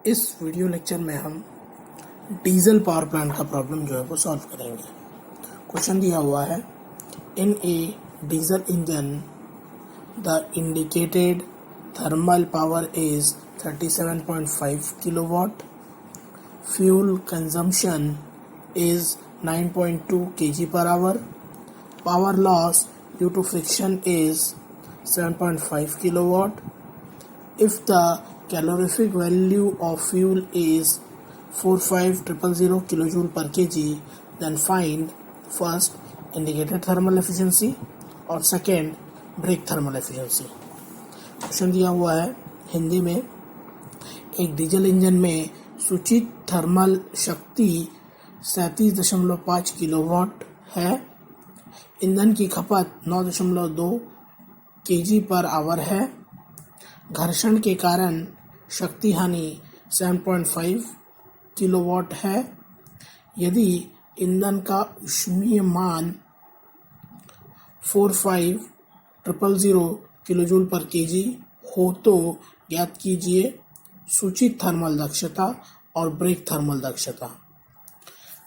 इस video lecture में हम डीजल पावर प्लांट का प्रॉब्लम जो है वो सॉल्व करेंगे। क्वेश्चन दिया हुआ है, in a diesel engine the indicated thermal power is 37.5 kilowatt, fuel consumption is 9.2 kg per hour, power loss due to friction is 7.5 kilowatt. If the calorific value of fuel is 45000 kilojoule per kg, then find first indicated thermal efficiency और second brake thermal efficiency। Question दिया हुआ है हिंदी में, एक diesel engine में सूचित thermal शक्ति 37.5 kilowatt है। ईंधन की खपत 9.2 kg पर आवर है। घर्षण के कारण शक्ति हानि 7.5 किलोवाट है। यदि ईंधन का ऊष्मीय मान 45000 किलोजूल पर केजी हो तो ज्ञात कीजिए सूचित थर्मल दक्षता और ब्रेक थर्मल दक्षता।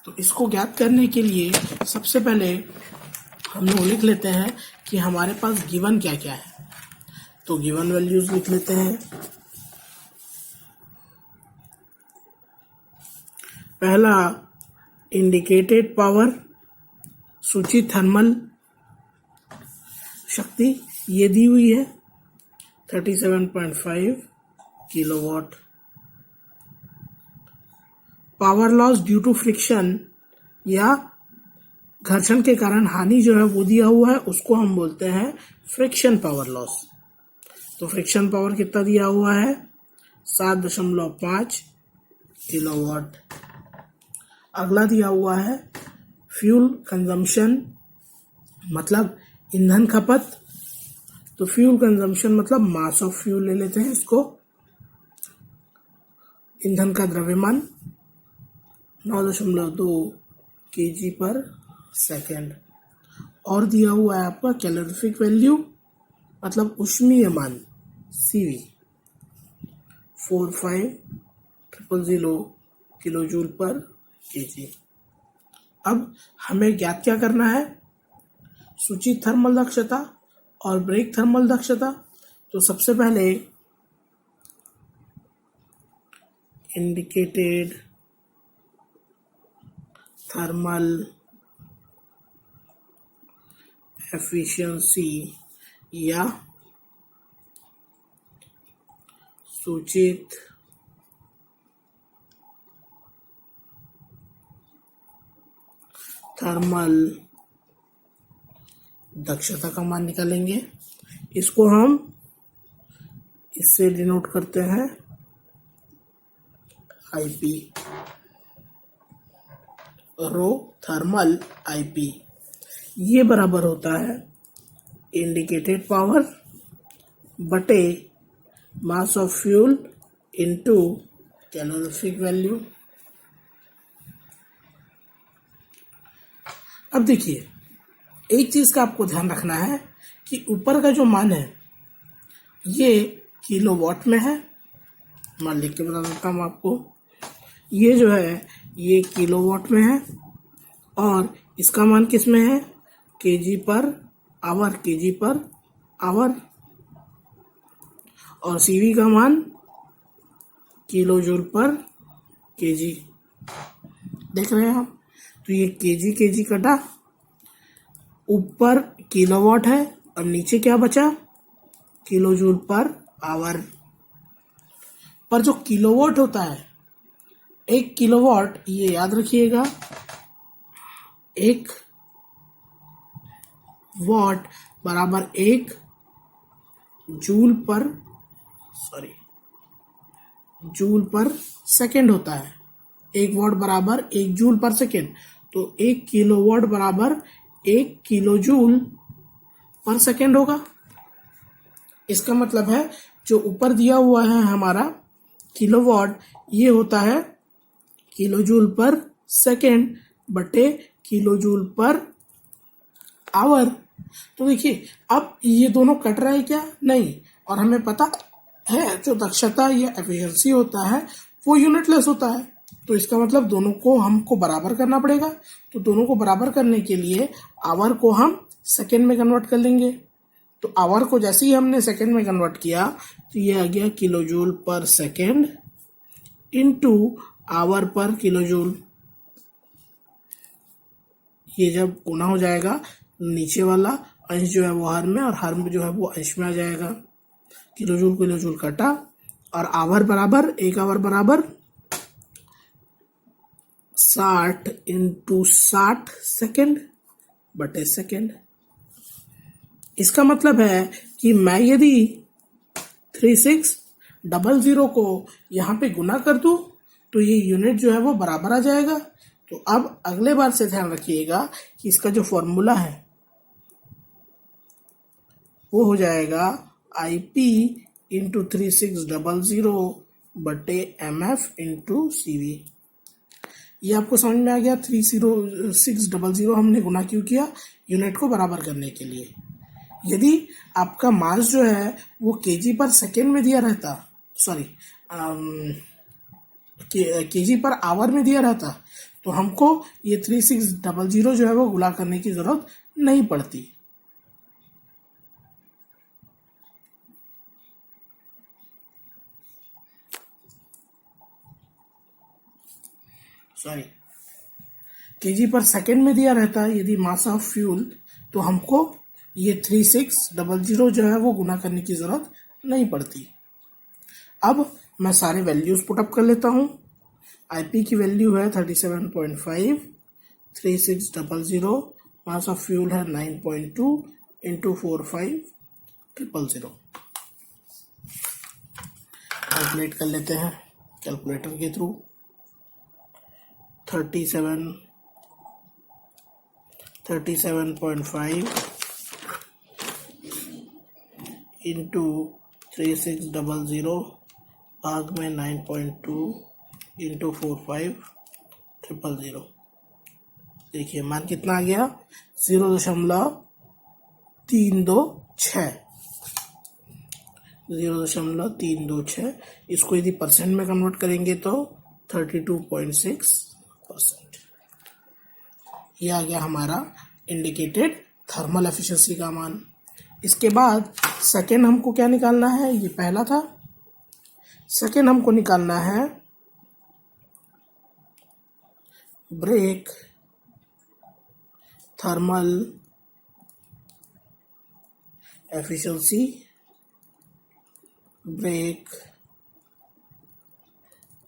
तो इसको ज्ञात करने के लिए सबसे पहले हम लोग लिख लेते हैं कि हमारे पास गिवन क्या क्या है। तो गिवन वैल्यूज लिख लेते हैं। पहला इंडिकेटेड पावर, सूचित थर्मल शक्ति ये दी हुई है 37.5 kilowatt. Power loss due to friction या घर्षण के कारण हानि जो है वो दिया हुआ है, उसको हम बोलते हैं फ्रिक्शन पावर लॉस। तो फ्रिक्शन पावर कितना दिया हुआ है 7.5 किलोवाट। अगला दिया हुआ है फ्यूल कंजम्पशन, मतलब ईंधन खपत। तो फ्यूल कंजम्पशन मतलब मास ऑफ फ्यूल ले लेते हैं इसको, ईंधन का द्रव्यमान 9.2 kg पर सेकेंड। और दिया हुआ है आपका कैलोरीफिक वैल्यू मतलब ऊष्मीय मान CV 45000 किलोजूल पर केजी। अब हमें ज्ञात क्या करना है, सूचित थर्मल दक्षता और ब्रेक थर्मल दक्षता। तो सबसे पहले इंडिकेटेड थर्मल एफिशिएंसी या सूचित थर्मल दक्षता का मान निकालेंगे। इसको हम इससे डिनोट करते हैं IP, रो थर्मल IP। ये बराबर होता है इंडिकेटेड पावर बटे mass of fuel into calorific value. अब देखिए, एक चीज का आपको ध्यान रखना है कि ऊपर का जो मान है ये किलोवाट में है। मान लिख के बता देता हूँ आपको, ये जो है ये किलोवाट में है और इसका मान किस में है KG per hour, KG per hour. और CV का मान किलोजूल पर केजी। देख रहे हैं आप, तो ये केजी कटा, ऊपर किलोवाट है और नीचे क्या बचा किलोजूल पर आवर। पर जो किलोवाट होता है, 1 किलोवाट, ये याद रखिएगा, 1 वाट बराबर 1 जूल पर सेकेंड होता है। 1 वाट बराबर 1 जूल पर सेकेंड। तो 1 किलोवाट बराबर 1 किलोजूल पर सेकेंड होगा। इसका मतलब है जो ऊपर दिया हुआ है हमारा किलोवाट, ये होता है किलोजूल पर सेकेंड बटे किलोजूल पर आवर। तो देखिए, अब ये दोनों कट रहा है क्या? नहीं। और हमें पता है जो दक्षता या एफिशिएंसी होता है वो यूनिटलेस होता है। तो इसका मतलब दोनों को हमको बराबर करना पड़ेगा। तो दोनों को बराबर करने के लिए आवर को हम सेकेंड में कन्वर्ट कर लेंगे। तो आवर को जैसे ही हमने सेकेंड में कन्वर्ट किया तो ये आ गया kilo joule per second into hour per kilo joule. ये जब गुना हो जाएगा नीचे वाला अंश जो है वो हर में और हर में जो है वो अंश में आ जाएगा। किलो जूल कटा और आवर बराबर एक आवर बराबर 60 इंटू 60 सेकेंड बटे सेकेंड। इसका मतलब है कि मैं यदि 3600 को यहाँ पे गुना कर दूं तो ये यूनिट जो है वो बराबर आ जाएगा। तो अब अगले बार से ध्यान रखिएगा कि इसका जो फॉर्मूला है वो हो जाएगा IP इंटू 3600 बटे MF इंटू CV। ये आपको समझ में आ गया। 3600 हमने गुना क्यों किया? यूनिट को बराबर करने के लिए। यदि आपका मास जो है वो केजी पर सेकेंड में दिया रहता, सॉरी केजी पर आवर में दिया रहता, तो हमको ये 3600 जो है वो गुणा करने की जरूरत नहीं पड़ती। सॉरी, केजी पर सेकेंड में दिया रहता यदि मास ऑफ फ्यूल, तो हमको ये 3600 जो है वो गुना करने की जरूरत नहीं पड़ती। अब मैं सारे वैल्यूज पुटअप कर लेता हूँ। IP की वैल्यू है 37.5, 3600, मास ऑफ फ्यूल है 9.2 इंटू 45,000। कैलकुलेट कर लेते हैं कैलकुलेटर के थ्रू। 37.5 इंटू 3600 भाग में 9.2 इंटू 45,000। देखिए मान कितना आ गया? 0.326। 0.326। इसको यदि परसेंट में कन्वर्ट करेंगे तो 32.6%। ये आ गया हमारा इंडिकेटेड थर्मल एफिशिएंसी का मान। इसके बाद सेकेंड हमको क्या निकालना है? ये पहला था। सेकेंड हमको निकालना है brake thermal efficiency, brake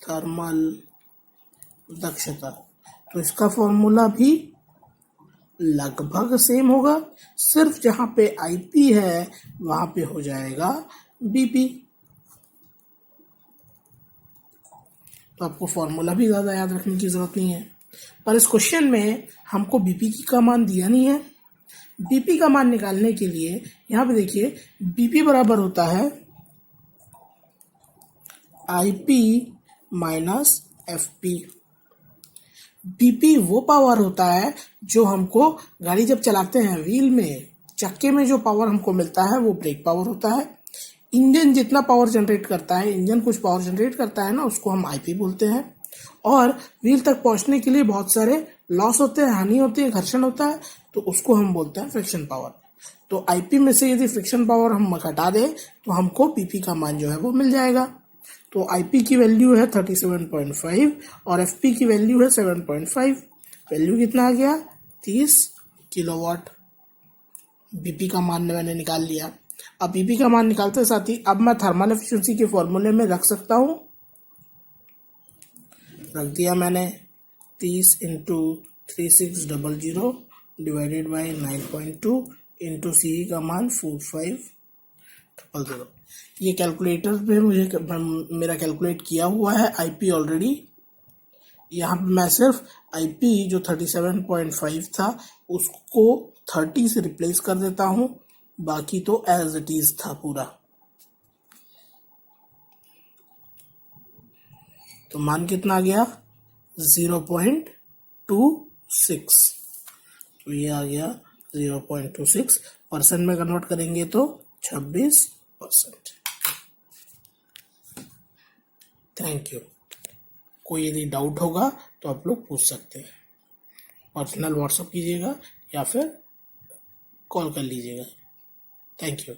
thermal दक्षता। तो इसका फॉर्मूला भी लगभग सेम होगा, सिर्फ जहां पे IP है वहां पे हो जाएगा BP। तो आपको फॉर्मूला भी ज्यादा याद रखने की जरूरत नहीं है। पर इस क्वेश्चन में हमको BP का मान दिया नहीं है। BP का मान निकालने के लिए यहाँ पे देखिए BP बराबर होता है IP माइनस FP। BP वो पावर होता है जो हमको गाड़ी जब चलाते हैं व्हील में, चक्के में जो पावर हमको मिलता है वो ब्रेक पावर होता है। इंजन जितना पावर जनरेट करता है, इंजन कुछ पावर जनरेट करता है ना, उसको हम IP बोलते हैं। और व्हील तक पहुंचने के लिए बहुत सारे लॉस होते हैं, हानि होती है, घर्षण होता है, तो उसको हम बोलते हैं फ्रिक्शन पावर। तो IP में से यदि फ्रिक्शन पावर हम घटा दें तो हमको BP का मान जो है वो मिल जाएगा। तो IP की वैल्यू है 37.5 और FP की वैल्यू है 7.5। वैल्यू कितना आ गया? 30 किलोवाट। BP का मान मैंने निकाल लिया। अब BP का मान निकालते साथ ही अब मैं थर्मल एफिशिएंसी के फॉर्मूले में रख सकता हूँ। रख दिया मैंने। 30 into 3600 divided by 9.2 into CE का मान 45,000। ये कैलकुलेटर पे मेरा कैलकुलेट किया हुआ है IP ऑलरेडी। यहाँ पे मैं सिर्फ IP जो 37.5 था उसको 30 से रिप्लेस कर देता हूँ, बाकी तो एज इट इज था पूरा। तो मान कितना आ गया? 0.26। तो ये आ गया 0.26। परसेंट में कन्वर्ट करेंगे तो 26%। Thank you. कोई यदि डाउट होगा तो आप लोग पूछ सकते हैं, पर्सनल व्हाट्सअप कीजिएगा या फिर कॉल कर लीजिएगा। Thank you.